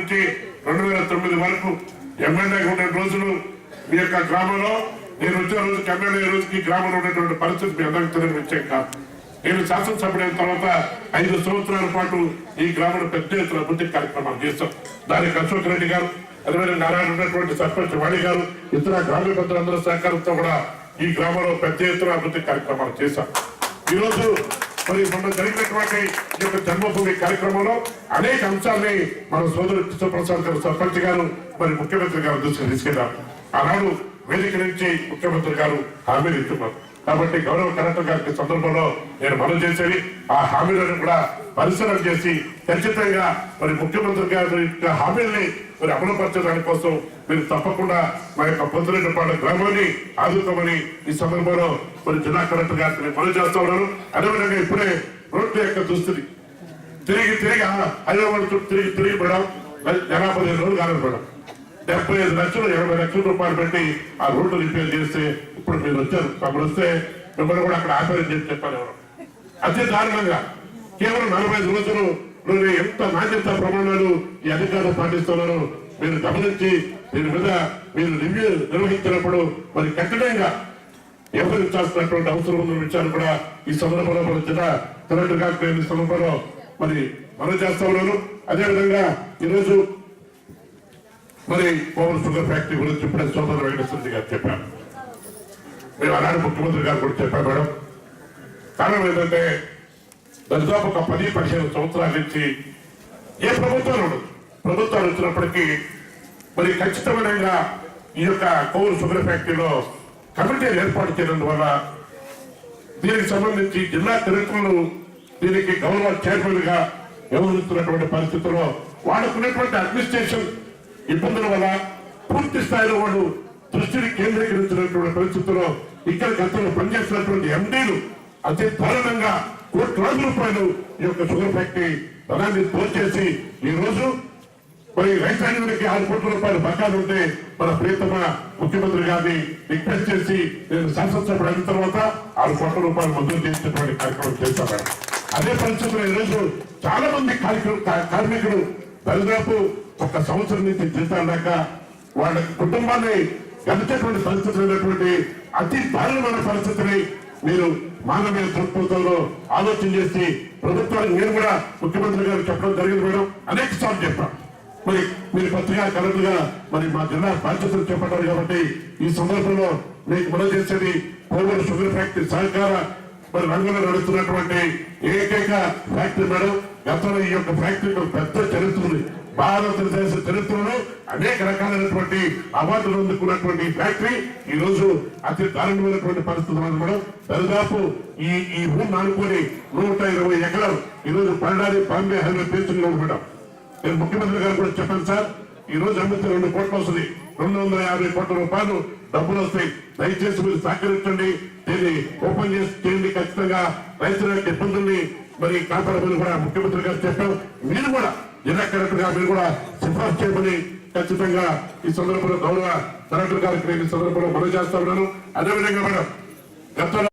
నుంచి 2009 వరకు ఎమ్మెల్యేగా ఉన్న రోజులు మీ యొక్క గ్రామంలో నేను వచ్చిన రోజు ఎమ్మెల్యే రోజుకి గ్రామంలో ఉన్నటువంటి పరిస్థితి మీ అందరికీ తెలియని విషయం కాదు. నేను శాసనసభ్యుడైన తర్వాత 5 సంవత్సరాల పాటు ఈ గ్రామంలో పెద్ద ఎత్తున అభివృద్ధి కార్యక్రమాలు చేస్తాం. దానికి అశోక్ రెడ్డి గారు, అదేవిధంగా నారాయణ ఉన్నటువంటి సర్పంచ్ వాణి గారు, ఇతర గ్రామీణ పెద్దలందరూ సహకారంతో కూడా ఈ గ్రామంలో పెద్ద ఎత్తున అభివృద్ధి కార్యక్రమాలు చేశాం. ఈరోజు మరి మొన్న జరిగినటువంటి ఈ యొక్క జన్మభూమి కార్యక్రమంలో అనేక అంశాలని మన సోదరు కృష్ణప్రసాద్ గారు సర్పంచ్ గారు మరి ముఖ్యమంత్రి గారు దృష్టికి తీసుకెళ్లారు. ఆనాడు వేదిక నుంచి ముఖ్యమంత్రి గారు హామీలు ఇస్తున్నారు. కాబట్టి గౌరవ కలెక్టర్ గారికి సందర్భంలో నేను మనవి చేసేది ఆ హామీలను కూడా పరిశీలన చేసి ఖచ్చితంగా మరి ముఖ్యమంత్రి గారి హామీల్ని మరి అమలుపరచడానికి కోసం మీరు తప్పకుండా మా యొక్క పొందులేటపాడు గ్రామాన్ని ఆదుకోమని ఈ సందర్భంలో మరి జిల్లా కలెక్టర్ గారికి మనవి చేస్తా ఉన్నారు. అదేవిధంగా ఇప్పుడే రోడ్ల యొక్క దుస్థితి తిరిగి హైదరాబాద్ చుట్టూ తిరిగి మేడం జనాభా 5 రోజులు కాలేదు మేడం. 75 లక్షలు 80 లక్షల రూపాయలు పెట్టి ఆ రోడ్డు రిపేర్ చేస్తే ఇప్పుడు మీరు వచ్చారు. తమరు వస్తే మిమ్మల్ని కూడా అక్కడ ఆపేరని చెప్పారు ఎవరు. అదే దారుణంగా కేవలం 45 రోజులు ఎంత నాణ్యత ప్రమాణాలు ఈ అధికారులు పాటిస్తున్నారో మీరు గమనించి దీని మీద మీరు రివ్యూ నిర్వహించినప్పుడు మరి కఠినంగా వ్యవహరించాల్సినటువంటి అవసరం ఉన్న విషయాన్ని కూడా ఈ సందర్భంలో మన జిల్లా కలెక్టర్ గారికి ఈ సందర్భంలో మరి మనం చేస్తా ఉన్నాను. అదేవిధంగా ఈరోజు మరి పవర్ షుగర్ ఫ్యాక్టరీ గురించి ఇప్పుడే సోదరు వెంకటేశ్వర గారు చెప్పారు. మేము అలాంటి ముఖ్యమంత్రి గారు కూడా చెప్పారు మేడం. కారణం ఏంటంటే దాదాపు ఒక 10-15 సంవత్సరాల నుంచి ఏ ప్రభుత్వాలు ఉండదు, ప్రభుత్వాలు వచ్చినప్పటికీ మరి ఖచ్చితమైన ఈ యొక్క పవర్ షుగర్ ఫ్యాక్టరీలో కమిటీలు ఏర్పాటు చేయడం దీనికి సంబంధించి జిల్లా కలెక్టర్లు దీనికి గౌరవ చైర్మన్ గా వ్యవహరిస్తున్నటువంటి పరిస్థితుల్లో వాడుకున్నటువంటి అడ్మినిస్ట్రేషన్ ఇబ్బందుల వల్ల పూర్తి స్థాయిలో వాళ్ళు దృష్టిని కేంద్రీకరించినటువంటి పరిస్థితుల్లో ఇక్కడ గతంలో పనిచేస్తున్నటువంటి ఎండీలు అతి దారుణంగా కోట్లాది రూపాయలు ఈ యొక్క షుగర్ ఫ్యాక్టరీ ధనాన్ని తోచేసి ఈ రోజు మరి రైతాంగానికి 6 కోట్ల రూపాయలు బకాయిలు ఉంటే మన ప్రియతమ ముఖ్యమంత్రి గారిని రిక్వెస్ట్ చేసి నేను శాసనసభ్యుడు అయిన తర్వాత 6 కోట్ల రూపాయలు మంజూరు చేసినటువంటి కార్యక్రమం చేశారు. అదే పరిస్థితుల్లో ఈరోజు చాలా మంది కార్మికులు దాదాపు 1 సంవత్సరం నుంచి జీతాలు లేక వాళ్ళ కుటుంబాన్ని గడిచేటువంటి పరిస్థితులు అయినటువంటి అతి దారుణమైన పరిస్థితిని మీరు మానవీయ దృక్పథంలో ఆలోచన చేసి ప్రభుత్వానికి నేను కూడా ముఖ్యమంత్రి గారు చెప్పడం జరిగింది మేడం. అనేక సార్లు చెప్పాను. మరి మీరు పత్రికా కలెక్టర్గా మరి మా జిల్లా బాధ్యతలు చెప్పారు కాబట్టి ఈ సందర్భంలో మీకు మనం చేసేది పవర్ షుగర్ ఫ్యాక్టరీ సహకార మరి రంగంలో నడుస్తున్నటువంటి ఏకైక ఫ్యాక్టరీ మేడం. గతంలో ఈ యొక్క ఫ్యాక్టరీకి పెద్ద చరిత్ర ఉంది. భారతదేశ చరిత్రలో అనేక రకాలైనటువంటి అవార్డులు అందుకున్నటువంటి ఫ్యాక్టరీ ఈ రోజు అతి దారుణమైనటువంటి పరిస్థితులు మేడం. దాదాపు ఈ ఊరు ఆనుకొని 120 ఎకరాలు ఈ రోజు పల్లారి బాంబే హైవే పేర్చుకున్నాడు మేడం. నేను ముఖ్యమంత్రి గారు కూడా చెప్పాను సార్, ఈ రోజు అమ్మితే 2 కోట్లు వస్తుంది, 250 కోట్ల రూపాయలు డబ్బులు వస్తాయి. దయచేసి మీరు సహకరించండి, దీన్ని ఓపెన్ చేసి చేయండి. ఖచ్చితంగా రైతుల యొక్క ఇబ్బందుల్ని మరి కాపాడమని కూడా ముఖ్యమంత్రి గారు చెప్పారు. మీరు కూడా జిల్లా కలెక్టర్ గా మీరు కూడా సిఫార్సు చేయమని ఖచ్చితంగా ఈ సందర్భంలో గౌరవ కలెక్టర్ గారికి నేను ఈ సందర్భంలో మనవి చేస్తా ఉన్నాను. అదేవిధంగా మేడం గతంలో